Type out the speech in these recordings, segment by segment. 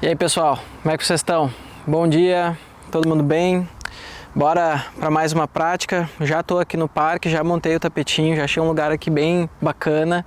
E aí pessoal, como é que vocês estão? Bom dia, todo mundo bem? Bora para mais uma prática. Já estou aqui no parque, já montei o tapetinho, já achei um lugar aqui bem bacana,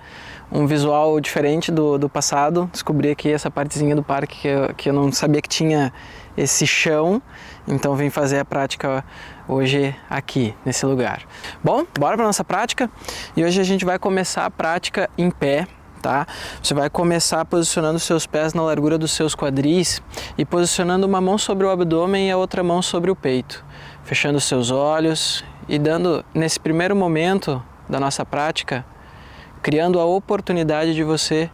um visual diferente do passado. Descobri aqui essa partezinha do parque que eu não sabia que tinha esse chão, então vim fazer a prática hoje aqui, nesse lugar. Bom, bora para nossa prática e hoje a gente vai começar a prática em pé. Tá? Você vai começar posicionando seus pés na largura dos seus quadris e posicionando uma mão sobre o abdômen e a outra mão sobre o peito, fechando seus olhos e dando, nesse primeiro momento da nossa prática, criando a oportunidade de você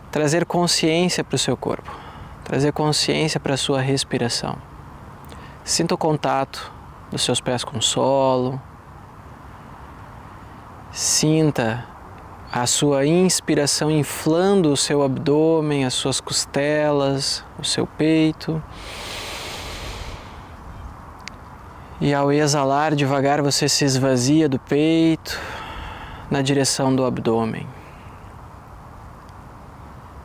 trazer consciência para o seu corpo, trazer consciência para a sua respiração. Sinta o contato dos seus pés com o solo, sinta a sua inspiração inflando o seu abdômen, as suas costelas, o seu peito. E ao exalar, devagar você se esvazia do peito na direção do abdômen.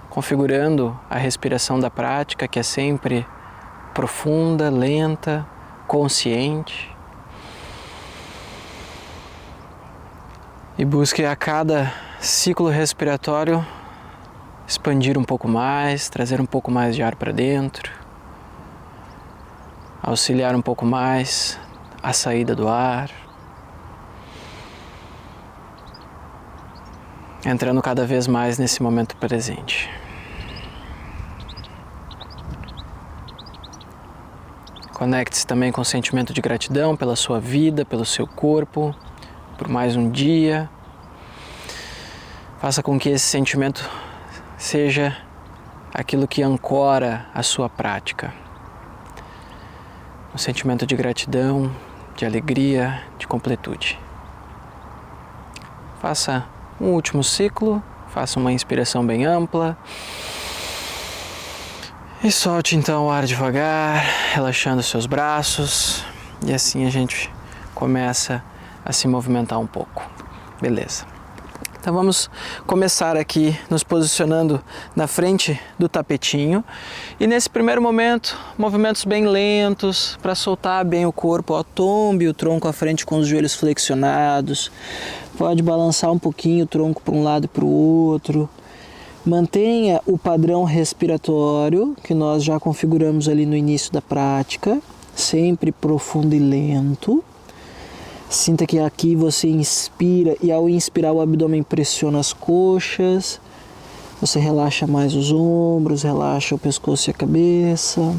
Configurando a respiração da prática, que é sempre profunda, lenta, consciente. E busque a cada ciclo respiratório expandir um pouco mais, trazer um pouco mais de ar para dentro, auxiliar um pouco mais a saída do ar, entrando cada vez mais nesse momento presente. Conecte-se também com o sentimento de gratidão pela sua vida, pelo seu corpo, por mais um dia. Faça com que esse sentimento seja aquilo que ancora a sua prática. Um sentimento de gratidão, de alegria, de completude. Faça um último ciclo, faça uma inspiração bem ampla. E solte então o ar devagar, relaxando os seus braços. E assim a gente começa a se movimentar um pouco. Beleza. Então vamos começar aqui nos posicionando na frente do tapetinho. E nesse primeiro momento, movimentos bem lentos para soltar bem o corpo. Ó, tombe o tronco à frente com os joelhos flexionados. Pode balançar um pouquinho o tronco para um lado e para o outro. Mantenha o padrão respiratório que nós já configuramos ali no início da prática. Sempre profundo e lento. Sinta que aqui você inspira e ao inspirar o abdômen pressiona as coxas. Você relaxa mais os ombros, relaxa o pescoço e a cabeça.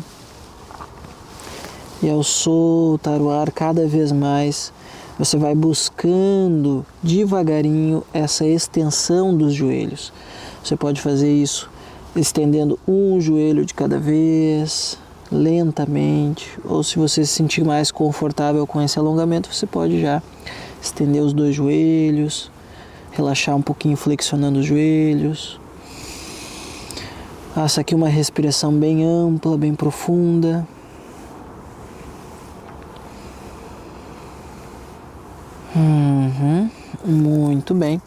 E ao soltar o ar cada vez mais, você vai buscando devagarinho essa extensão dos joelhos. Você pode fazer isso estendendo um joelho de cada vez, lentamente, ou se você se sentir mais confortável com esse alongamento, você pode já estender os dois joelhos, relaxar um pouquinho flexionando os joelhos. Faça aqui uma respiração bem ampla, bem profunda. Muito bem.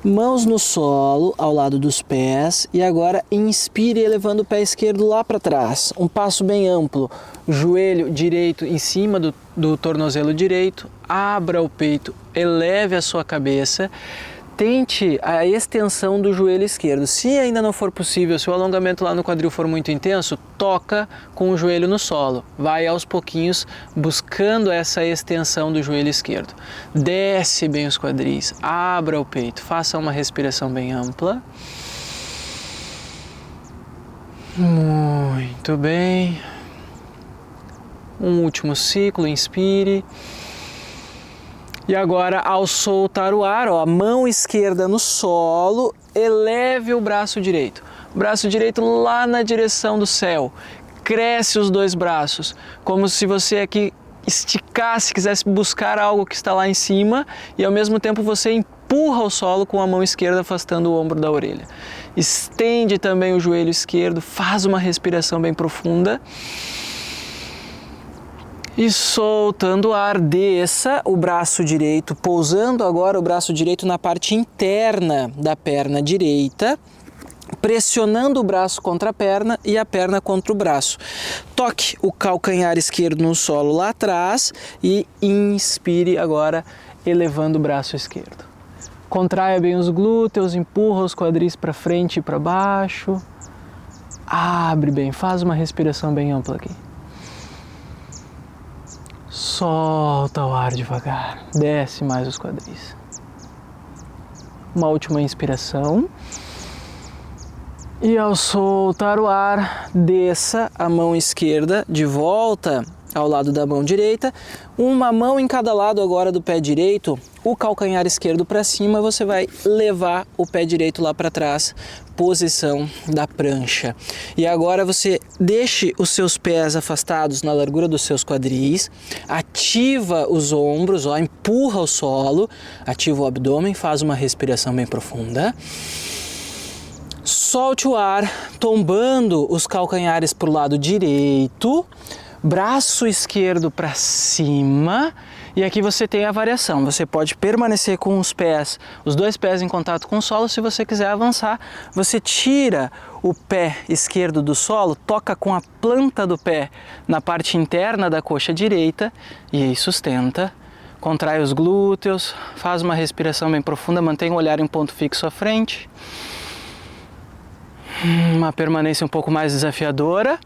Mãos no solo, ao lado dos pés, e agora inspire elevando o pé esquerdo lá para trás. Um passo bem amplo, joelho direito em cima do tornozelo direito, abra o peito, eleve a sua cabeça, tente a extensão do joelho esquerdo. Se ainda não for possível, se o alongamento lá no quadril for muito intenso, toca com o joelho no solo. Vai aos pouquinhos buscando essa extensão do joelho esquerdo. Desce bem os quadris, abra o peito, faça uma respiração bem ampla. Muito bem. Um último ciclo, inspire. E agora, ao soltar o ar, ó, a mão esquerda no solo, eleve o braço direito. O braço direito lá na direção do céu. Cresce os dois braços, como se você aqui esticasse, quisesse buscar algo que está lá em cima e ao mesmo tempo você empurra o solo com a mão esquerda afastando o ombro da orelha. Estende também o joelho esquerdo, faz uma respiração bem profunda. E soltando o ar, desça o braço direito, pousando agora o braço direito na parte interna da perna direita. pressionando o braço contra a perna e a perna contra o braço. Toque o calcanhar esquerdo no solo lá atrás e inspire agora, elevando o braço esquerdo. Contraia bem os glúteos, empurra os quadris para frente e para baixo. Abre bem, faz uma respiração bem ampla aqui. Solta o ar devagar, desce mais os quadris. Uma última inspiração. E ao soltar o ar, desça a mão esquerda de volta ao lado da mão direita, uma mão em cada lado agora do pé direito, o calcanhar esquerdo para cima, você vai levar o pé direito lá para trás, posição da prancha. E agora você deixe os seus pés afastados na largura dos seus quadris, ativa os ombros, ó, empurra o solo, ativa o abdômen, faz uma respiração bem profunda. Solte o ar, tombando os calcanhares para o lado direito, braço esquerdo para cima, e aqui você tem a variação. Você pode permanecer com os pés, os dois pés em contato com o solo. Se você quiser avançar, você tira o pé esquerdo do solo, toca com a planta do pé na parte interna da coxa direita e aí sustenta. Contrai os glúteos, faz uma respiração bem profunda, mantém o olhar em ponto fixo à frente. Uma permanência um pouco mais desafiadora.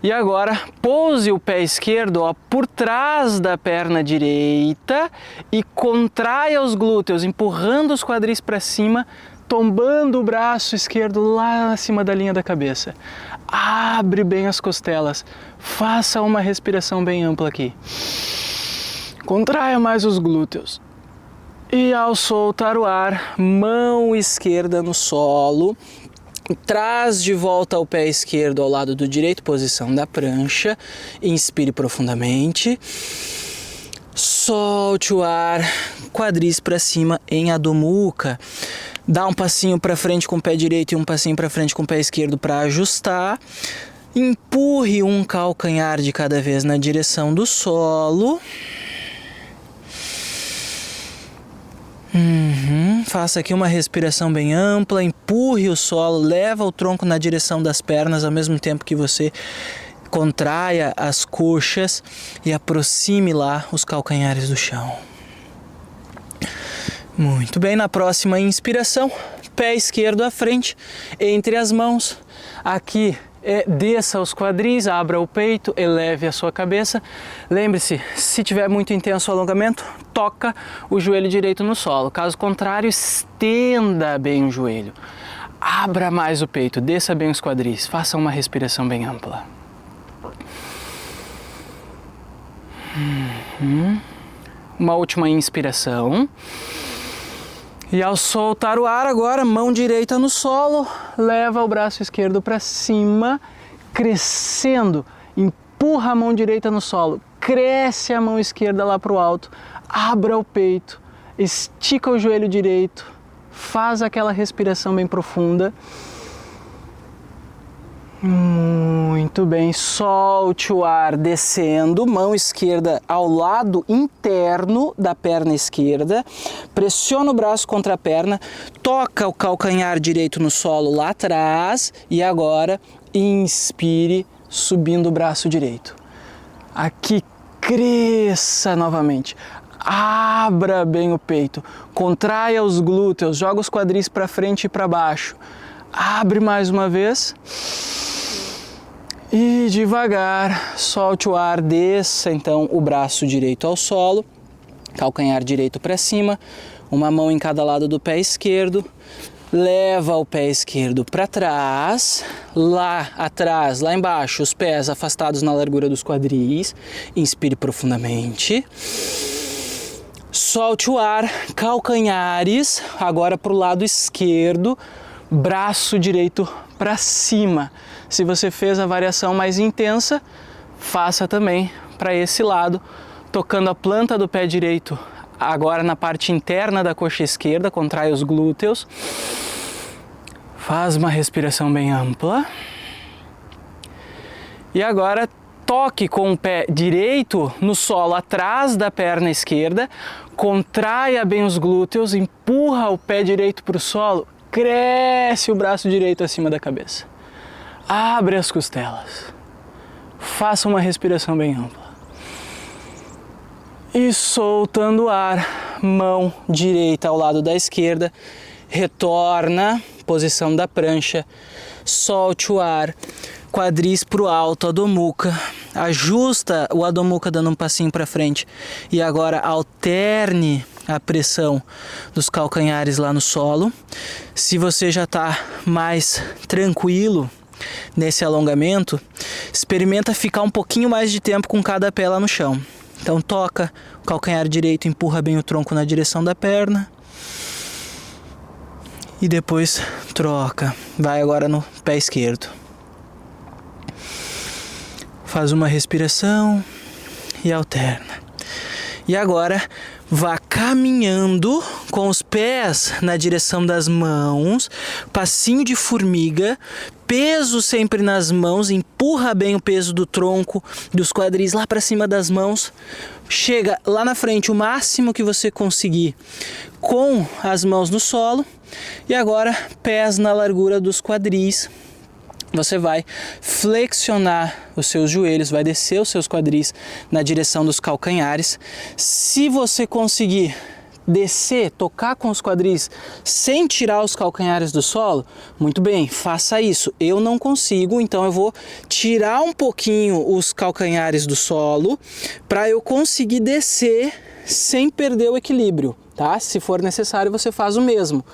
E agora pouse o pé esquerdo, ó, por trás da perna direita e contraia os glúteos, empurrando os quadris para cima, tombando o braço esquerdo lá acima da linha da cabeça. Abre bem as costelas, faça uma respiração bem ampla aqui. Contraia mais os glúteos. E ao soltar o ar, mão esquerda no solo. Traz de volta o pé esquerdo ao lado do direito, posição da prancha. Inspire profundamente. Solte o ar, quadris para cima em Adho Mukha. Dá um passinho para frente com o pé direito e um passinho para frente com o pé esquerdo para ajustar. Empurre um calcanhar de cada vez na direção do solo. Faça aqui uma respiração bem ampla, empurre o solo, leva o tronco na direção das pernas ao mesmo tempo que você contraia as coxas e aproxime lá os calcanhares do chão. Muito bem, na próxima inspiração, pé esquerdo à frente, entre as mãos, aqui desça os quadris, abra o peito, eleve a sua cabeça. Lembre-se, se tiver muito intenso o alongamento, toca o joelho direito no solo. Caso contrário, estenda bem o joelho. Abra mais o peito, desça bem os quadris, faça uma respiração bem ampla. Uma última inspiração. E ao soltar o ar agora, mão direita no solo, leva o braço esquerdo para cima, crescendo, empurra a mão direita no solo, cresce a mão esquerda lá para o alto, abra o peito, estica o joelho direito, faz aquela respiração bem profunda. Muito bem, solte o ar descendo, mão esquerda ao lado interno da perna esquerda, pressiona o braço contra a perna, toca o calcanhar direito no solo lá atrás e agora inspire subindo o braço direito. Aqui cresça novamente, abra bem o peito, contraia os glúteos, joga os quadris para frente e para baixo, abre mais uma vez. E devagar, solte o ar, desça então o braço direito ao solo, calcanhar direito para cima, uma mão em cada lado do pé esquerdo, leva o pé esquerdo para trás, lá atrás, lá embaixo, os pés afastados na largura dos quadris, inspire profundamente, solte o ar, calcanhares, agora para o lado esquerdo, braço direito para cima. Se você fez a variação mais intensa, faça também para esse lado, tocando a planta do pé direito agora na parte interna da coxa esquerda, contrai os glúteos. Faz uma respiração bem ampla. E agora toque com o pé direito no solo atrás da perna esquerda, contraia bem os glúteos, empurra o pé direito para o solo, cresce o braço direito acima da cabeça. Abre as costelas. Faça uma respiração bem ampla. E soltando o ar, mão direita ao lado da esquerda, retorna, posição da prancha, solte o ar, quadris para o alto, Adho Mukha, ajusta o Adho Mukha dando um passinho para frente e agora alterne a pressão dos calcanhares lá no solo. Se você já está mais tranquilo nesse alongamento, experimenta ficar um pouquinho mais de tempo com cada pé lá no chão. Então toca o calcanhar direito, empurra bem o tronco na direção da perna e depois troca. Vai agora no pé esquerdo. Faz uma respiração e alterna. E agora vá caminhando com os pés na direção das mãos, passinho de formiga, peso sempre nas mãos, empurra bem o peso do tronco, dos quadris lá para cima das mãos, chega lá na frente o máximo que você conseguir com as mãos no solo e agora pés na largura dos quadris. Você vai flexionar os seus joelhos, vai descer os seus quadris na direção dos calcanhares. Se você conseguir descer, tocar com os quadris sem tirar os calcanhares do solo, muito bem, faça isso. Eu não consigo, então eu vou tirar um pouquinho os calcanhares do solo para eu conseguir descer sem perder o equilíbrio, tá? Se for necessário, você faz o mesmo.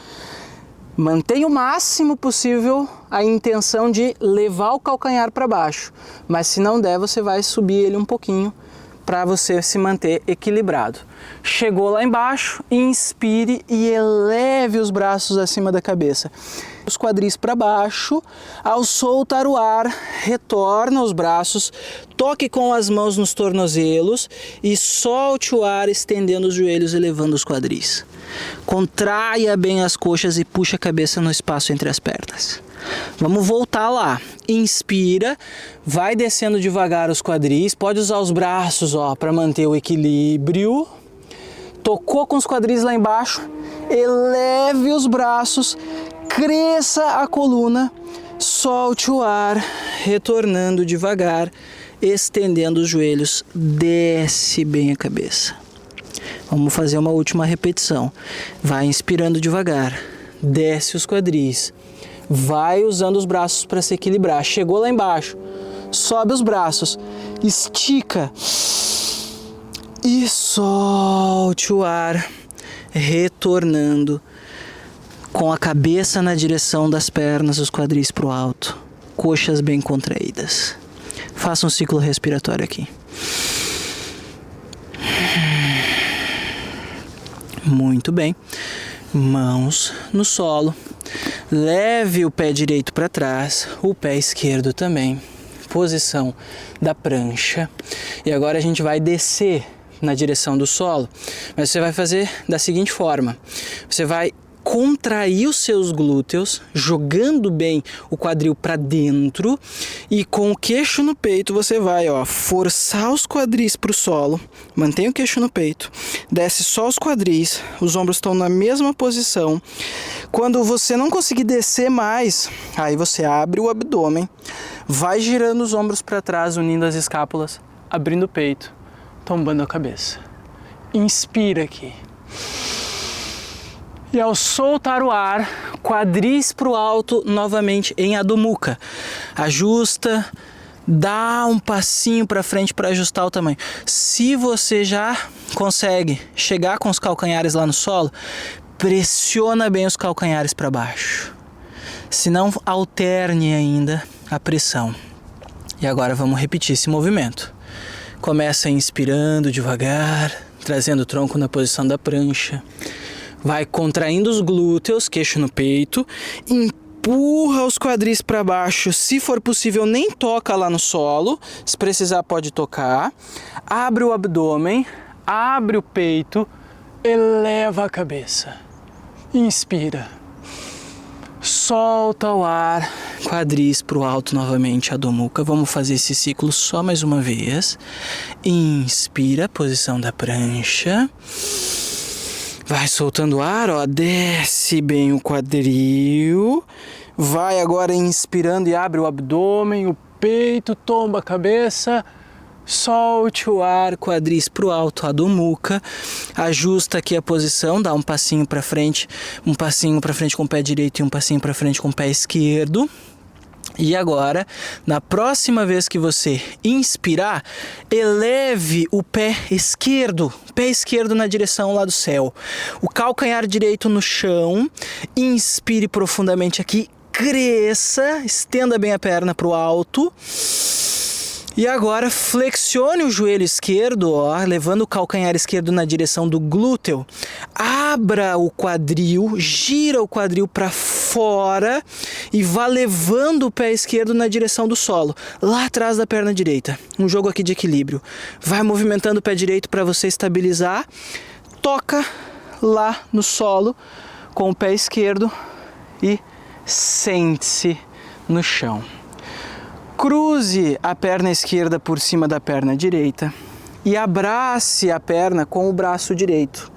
Mantenha o máximo possível a intenção de levar o calcanhar para baixo, mas se não der, você vai subir ele um pouquinho para você se manter equilibrado. Chegou lá embaixo, inspire e eleve os braços acima da cabeça. Os quadris para baixo, ao soltar o ar, retorna os braços, toque com as mãos nos tornozelos e solte o ar estendendo os joelhos, elevando os quadris. Contraia bem as coxas e puxa a cabeça no espaço entre as pernas. Vamos voltar lá. Inspira, vai descendo devagar os quadris, pode usar os braços para manter o equilíbrio. Tocou com os quadris lá embaixo, eleve os braços, cresça a coluna, solte o ar, retornando devagar, estendendo os joelhos, desce bem a cabeça. Vamos fazer uma última repetição. Vai inspirando devagar, desce os quadris, vai usando os braços para se equilibrar. Chegou lá embaixo, sobe os braços, estica e solte o ar, retornando com a cabeça na direção das pernas, os quadris para o alto, coxas bem contraídas. Faça um ciclo respiratório aqui. Muito bem. Mãos no solo. Leve o pé direito para trás, o pé esquerdo também. Posição da prancha. E agora a gente vai descer na direção do solo, mas você vai fazer da seguinte forma. Você vai contrair os seus glúteos, jogando bem o quadril para dentro e com o queixo no peito você vai forçar os quadris para o solo, mantém o queixo no peito, desce só os quadris, os ombros estão na mesma posição. Quando você não conseguir descer mais, aí você abre o abdômen, vai girando os ombros para trás, unindo as escápulas, abrindo o peito, tombando a cabeça. Inspira aqui. E ao soltar o ar, quadris para o alto novamente em Adho Mukha. Ajusta, dá um passinho para frente para ajustar o tamanho. Se você já consegue chegar com os calcanhares lá no solo, pressiona bem os calcanhares para baixo. Se não, alterne ainda a pressão. E agora vamos repetir esse movimento. Começa inspirando devagar, trazendo o tronco na posição da prancha. Vai contraindo os glúteos, queixo no peito, empurra os quadris para baixo, se for possível nem toca lá no solo, se precisar pode tocar, abre o abdômen, abre o peito, eleva a cabeça, inspira, solta o ar, quadris para o alto novamente, Adho Mukha. Vamos fazer esse ciclo só mais uma vez. Inspira, posição da prancha. Vai soltando o ar, ó, desce bem o quadril. Vai agora inspirando e abre o abdômen, o peito, tomba a cabeça. Solte o ar, quadris para o alto, Adho Mukha. Ajusta aqui a posição, dá um passinho para frente com o pé direito e um passinho para frente com o pé esquerdo. E agora, na próxima vez que você inspirar, eleve o pé esquerdo na direção lá do céu. O calcanhar direito no chão, inspire profundamente aqui, cresça, estenda bem a perna para o alto. E agora flexione o joelho esquerdo, ó, levando o calcanhar esquerdo na direção do glúteo. Abra o quadril, gira o quadril para fora e vá levando o pé esquerdo na direção do solo, lá atrás da perna direita. Um jogo aqui de equilíbrio. Vai movimentando o pé direito para você estabilizar. Toca lá no solo com o pé esquerdo e sente-se no chão. Cruze a perna esquerda por cima da perna direita e abrace a perna com o braço direito.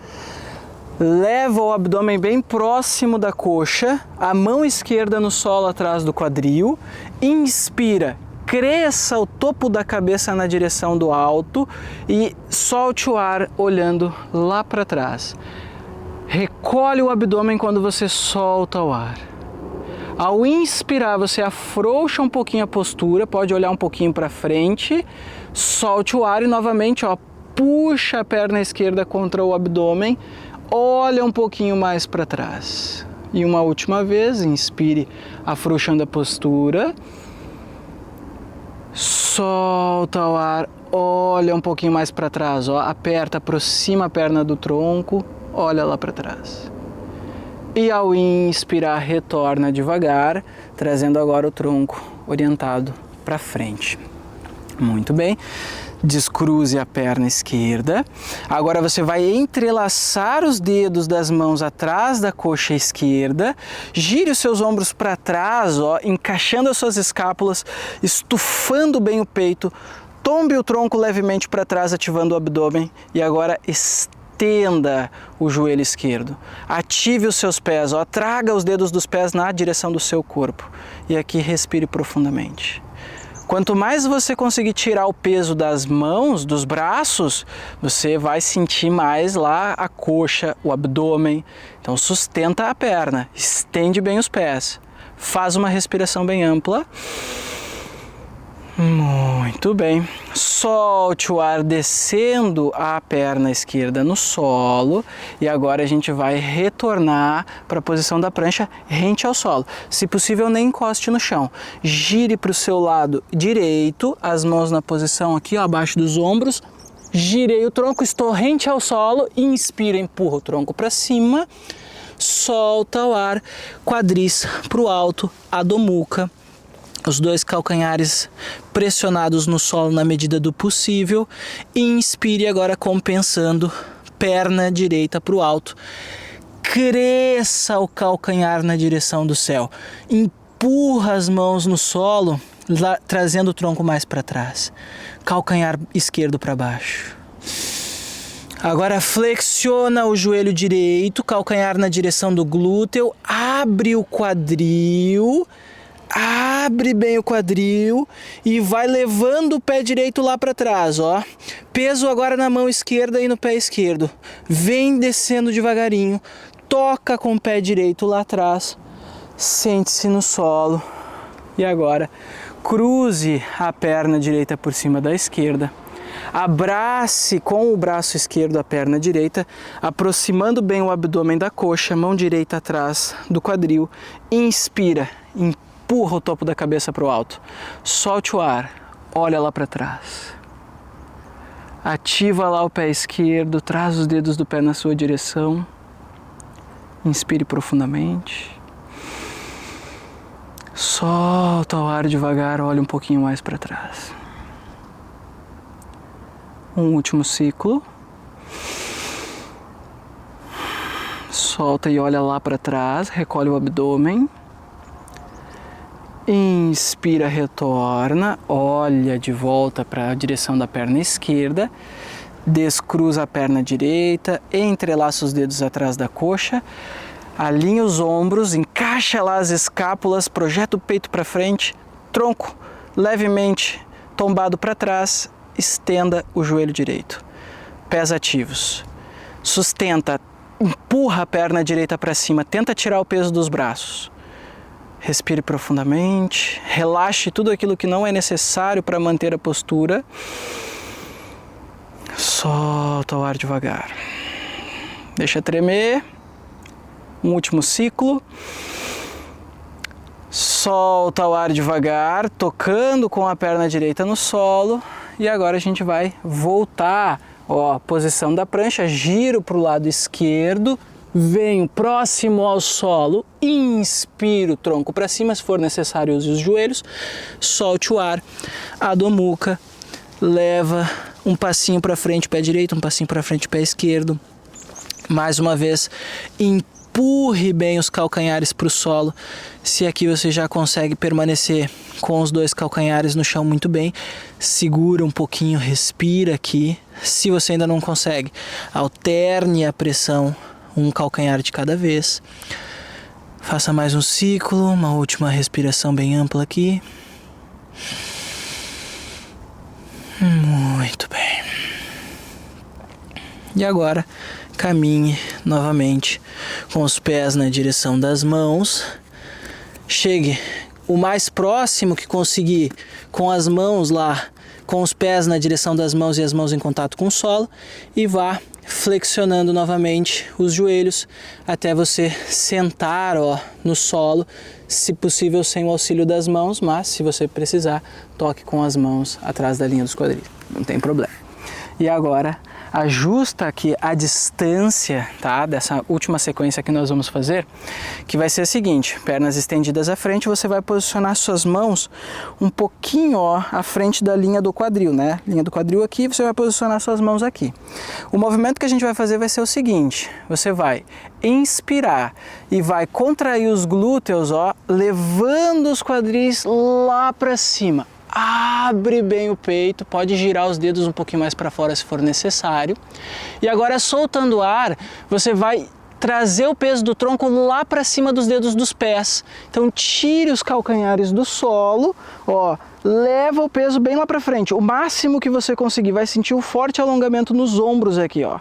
Leva o abdômen bem próximo da coxa, a mão esquerda no solo atrás do quadril. Inspira, cresça o topo da cabeça na direção do alto e solte o ar olhando lá para trás. Recolhe o abdômen quando você solta o ar. Ao inspirar, você afrouxa um pouquinho a postura, pode olhar um pouquinho para frente, solte o ar e novamente, ó, puxa a perna esquerda contra o abdômen, olha um pouquinho mais para trás. E uma última vez, inspire afrouxando a postura, solta o ar, olha um pouquinho mais para trás, ó, aperta, aproxima a perna do tronco, olha lá para trás. E ao inspirar, retorna devagar, trazendo agora o tronco orientado para frente. Muito bem. Descruze a perna esquerda. Agora você vai entrelaçar os dedos das mãos atrás da coxa esquerda. Gire os seus ombros para trás, ó, encaixando as suas escápulas, estufando bem o peito. Tombe o tronco levemente para trás, ativando o abdômen. E agora estenda o joelho esquerdo. Ative os seus pés, ó, traga os dedos dos pés na direção do seu corpo. E aqui respire profundamente. Quanto mais você conseguir tirar o peso das mãos, dos braços, você vai sentir mais lá a coxa, o abdômen. Então sustenta a perna, estende bem os pés. Faz uma respiração bem ampla. Muito bem. Solte o ar descendo a perna esquerda no solo e agora a gente vai retornar para a posição da prancha rente ao solo. Se possível, nem encoste no chão. Gire para o seu lado direito, as mãos na posição aqui, ó, abaixo dos ombros. Girei o tronco, estou rente ao solo. Inspira, empurra o tronco para cima. Solta o ar, quadris para o alto, Adho Mukha. Os dois calcanhares pressionados no solo na medida do possível. Inspire agora compensando, perna direita para o alto. Cresça o calcanhar na direção do céu. Empurra as mãos no solo, trazendo o tronco mais para trás. Calcanhar esquerdo para baixo. Agora flexiona o joelho direito, calcanhar na direção do glúteo. Abre o quadril. Abre bem o quadril e vai levando o pé direito lá para trás, ó. Peso agora na mão esquerda e no pé esquerdo. Vem descendo devagarinho. Toca com o pé direito lá atrás. Sente-se no solo. E agora cruze a perna direita por cima da esquerda. Abrace com o braço esquerdo a perna direita, aproximando bem o abdômen da coxa, mão direita atrás do quadril. Inspira, empurra o topo da cabeça para o alto. Solte o ar, olha lá para trás. Ativa lá o pé esquerdo, traz os dedos do pé na sua direção. Inspire profundamente. Solta o ar devagar, olha um pouquinho mais para trás. Um último ciclo. Solta e olha lá para trás, recolhe o abdômen. Inspira, retorna, olha de volta para a direção da perna esquerda. Descruza a perna direita, entrelaça os dedos atrás da coxa, alinha os ombros, encaixa lá as escápulas, projeta o peito para frente, tronco levemente tombado para trás, estenda o joelho direito. Pés ativos. Sustenta, empurra a perna direita para cima, tenta tirar o peso dos braços. Respire profundamente, relaxe tudo aquilo que não é necessário para manter a postura. Solta o ar devagar. Deixa tremer. Um último ciclo. Solta o ar devagar, tocando com a perna direita no solo. E agora a gente vai voltar, ó, posição da prancha, giro para o lado esquerdo, venho próximo ao solo, inspiro o tronco para cima, se for necessário use os joelhos, solte o ar, Adho Mukha, leva um passinho para frente, pé direito, um passinho para frente, pé esquerdo. Mais uma vez, empurre bem os calcanhares para o solo. Se aqui você já consegue permanecer com os dois calcanhares no chão muito bem, segura um pouquinho, respira aqui. Se você ainda não consegue, alterne a pressão, um calcanhar de cada vez. Faça mais um ciclo, uma última respiração bem ampla aqui. Muito bem. E agora, caminhe novamente com os pés na direção das mãos. Chegue o mais próximo que conseguir com as mãos lá, com os pés na direção das mãos e as mãos em contato com o solo, e vá flexionando novamente os joelhos até você sentar, ó, no solo, se possível sem o auxílio das mãos, mas se você precisar, toque com as mãos atrás da linha dos quadris, não tem problema. E agora ajusta aqui a distância, tá, dessa última sequência que nós vamos fazer, que vai ser a seguinte: pernas estendidas à frente, você vai posicionar suas mãos um pouquinho, ó, à frente da linha do quadril, né? Linha do quadril aqui, você vai posicionar suas mãos aqui. O movimento que a gente vai fazer vai ser o seguinte: você vai inspirar e vai contrair os glúteos, ó, levando os quadris lá para cima. Abre bem o peito, pode girar os dedos um pouquinho mais para fora se for necessário. E agora, soltando o ar, você vai trazer o peso do tronco lá para cima dos dedos dos pés. Então tire os calcanhares do solo, ó, leva o peso bem lá para frente. O máximo que você conseguir, vai sentir um forte alongamento nos ombros aqui, ó.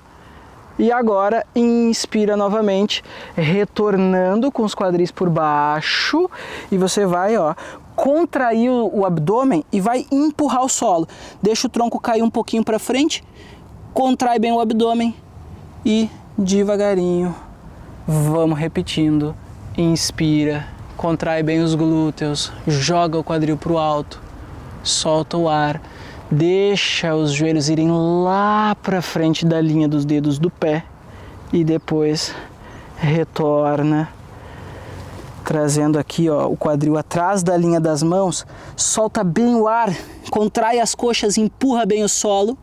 E agora inspira novamente, retornando com os quadris por baixo, e você vai, ó, contrair o abdômen e vai empurrar o solo. Deixa o tronco cair um pouquinho para frente, contrai bem o abdômen e devagarinho vamos repetindo. Inspira, contrai bem os glúteos, joga o quadril para o alto, solta o ar, deixa os joelhos irem lá para frente da linha dos dedos do pé e depois retorna, trazendo aqui, ó, o quadril atrás da linha das mãos, solta bem o ar, contrai as coxas, empurra bem o solo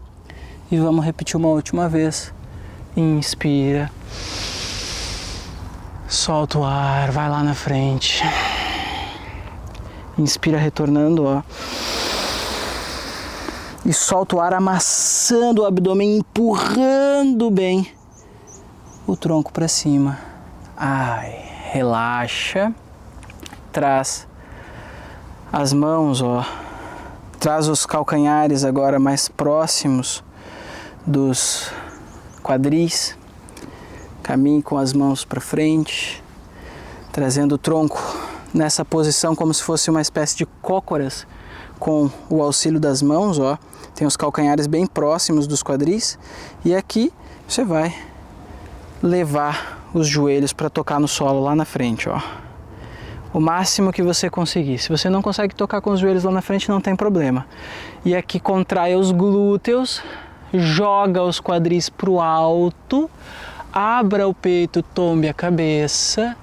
e vamos repetir uma última vez. Inspira, solta o ar, vai lá na frente, inspira retornando, ó, e solta o ar amassando o abdômen, empurrando bem o tronco para cima. Ai, relaxa, traz as mãos, ó, traz os calcanhares agora mais próximos dos quadris, caminhe com as mãos para frente, trazendo o tronco nessa posição como se fosse uma espécie de cócoras com o auxílio das mãos, ó, tem os calcanhares bem próximos dos quadris e aqui você vai levar os joelhos para tocar no solo lá na frente, ó. O máximo que você conseguir. Se você não consegue tocar com os joelhos lá na frente, não tem problema. E aqui contrai os glúteos, joga os quadris para o alto, abra o peito, tombe a cabeça,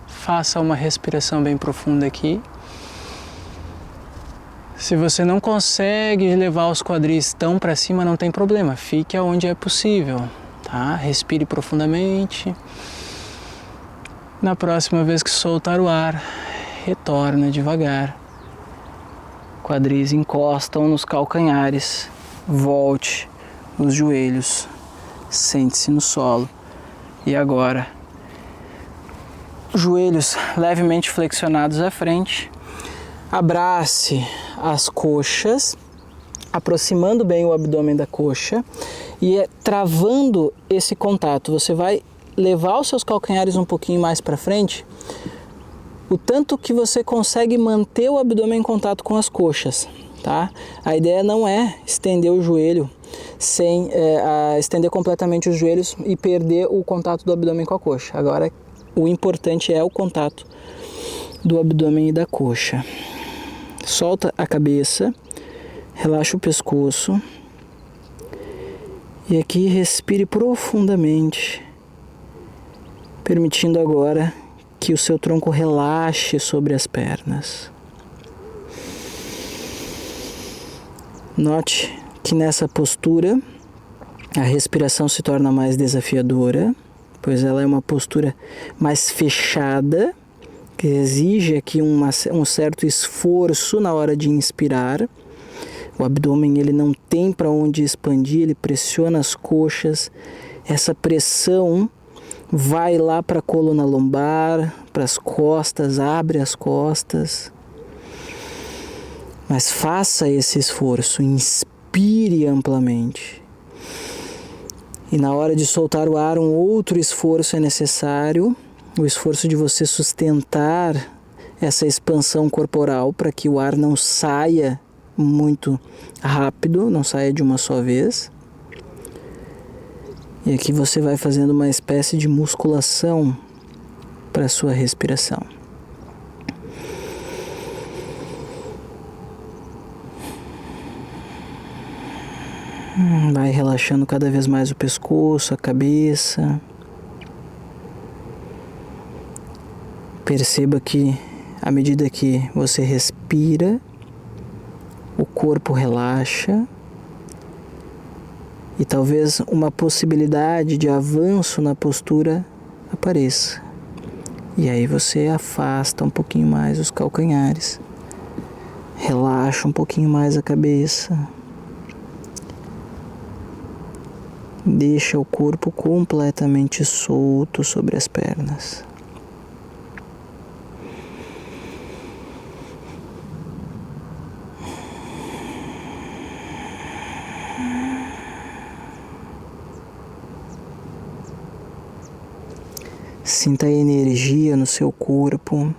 faça uma respiração bem profunda aqui. Se você não consegue levar os quadris tão para cima, não tem problema, fique aonde é possível. Tá? Respire profundamente. Na próxima vez que soltar o ar, retorna devagar. Quadris encostam nos calcanhares. Volte os joelhos. Sente-se no solo. E agora, joelhos levemente flexionados à frente. Abrace as coxas, aproximando bem o abdômen da coxa e travando esse contato. Você vai levar os seus calcanhares um pouquinho mais para frente, o tanto que você consegue manter o abdômen em contato com as coxas, tá? A ideia não é estender o joelho sem estender completamente os joelhos e perder o contato do abdômen com a coxa. Agora, o importante é o contato do abdômen e da coxa. Solta a cabeça, relaxa o pescoço e aqui respire profundamente, permitindo agora que o seu tronco relaxe sobre as pernas. Note que nessa postura a respiração se torna mais desafiadora, pois ela é uma postura mais fechada, que exige aqui um certo esforço na hora de inspirar. O abdômen ele não tem para onde expandir, ele pressiona as coxas. Essa pressão vai lá para a coluna lombar, para as costas, abre as costas. Mas faça esse esforço, inspire amplamente. E na hora de soltar o ar, um outro esforço é necessário. O esforço de você sustentar essa expansão corporal para que o ar não saia muito rápido, não saia de uma só vez. E aqui você vai fazendo uma espécie de musculação para a sua respiração. Vai relaxando cada vez mais o pescoço, a cabeça. Perceba que, à medida que você respira, o corpo relaxa e talvez uma possibilidade de avanço na postura apareça. E aí você afasta um pouquinho mais os calcanhares, relaxa um pouquinho mais a cabeça, deixa o corpo completamente solto sobre as pernas. Sinta a energia no seu corpo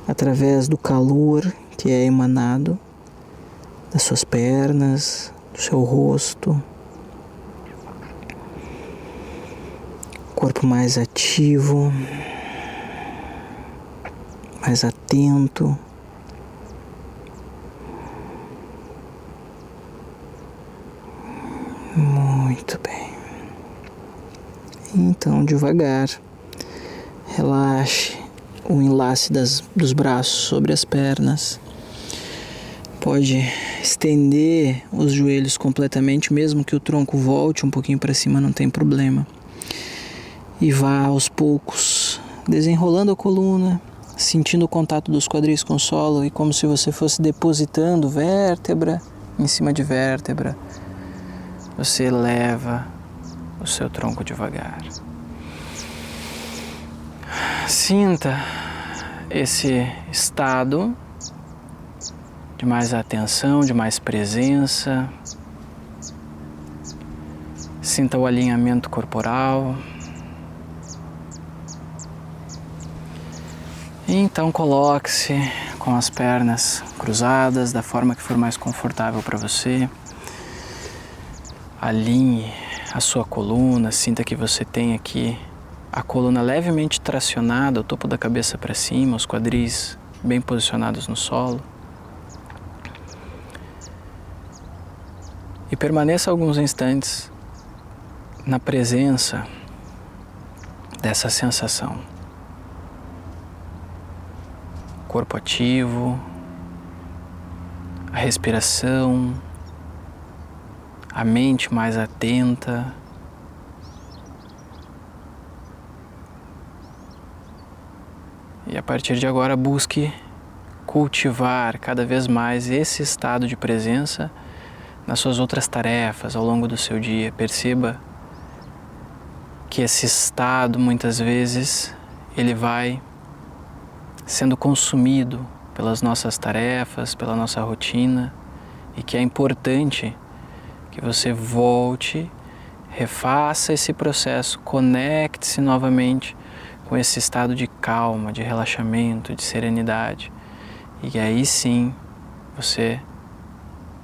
através do calor que é emanado das suas pernas, do seu rosto. Corpo mais ativo, mais atento. Muito bem. Então, devagar, relaxe o enlace dos braços sobre as pernas. Pode estender os joelhos completamente, mesmo que o tronco volte um pouquinho para cima, não tem problema. E vá aos poucos, desenrolando a coluna, sentindo o contato dos quadris com o solo e como se você fosse depositando vértebra em cima de vértebra. Você eleva o seu tronco devagar. Sinta esse estado de mais atenção, de mais presença. Sinta o alinhamento corporal. E então coloque-se com as pernas cruzadas da forma que for mais confortável para você. Alinhe a sua coluna, sinta que você tem aqui a coluna levemente tracionada, o topo da cabeça para cima, os quadris bem posicionados no solo. E permaneça alguns instantes na presença dessa sensação. Corpo ativo, a respiração, a mente mais atenta. E a partir de agora busque cultivar cada vez mais esse estado de presença nas suas outras tarefas ao longo do seu dia. Perceba que esse estado muitas vezes ele vai sendo consumido pelas nossas tarefas, pela nossa rotina, e que é importante que você volte, refaça esse processo, conecte-se novamente com esse estado de calma, de relaxamento, de serenidade. E aí sim você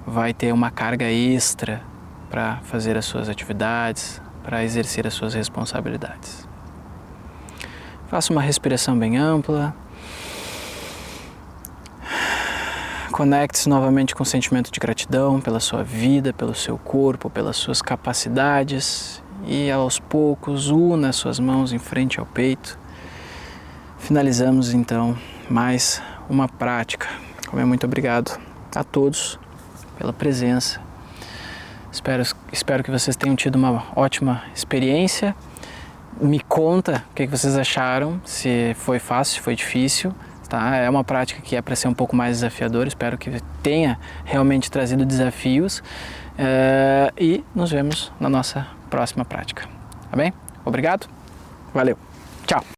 vai ter uma carga extra para fazer as suas atividades, para exercer as suas responsabilidades. Faça uma respiração bem ampla. Conecte-se novamente com o sentimento de gratidão pela sua vida, pelo seu corpo, pelas suas capacidades e aos poucos una as suas mãos em frente ao peito. Finalizamos então mais uma prática. Muito obrigado a todos pela presença. Espero que vocês tenham tido uma ótima experiência. Me conta o que vocês acharam, se foi fácil, se foi difícil. Tá? É uma prática que é para ser um pouco mais desafiadora, espero que tenha realmente trazido desafios e nos vemos na nossa próxima prática, tá bem? Obrigado, valeu, tchau!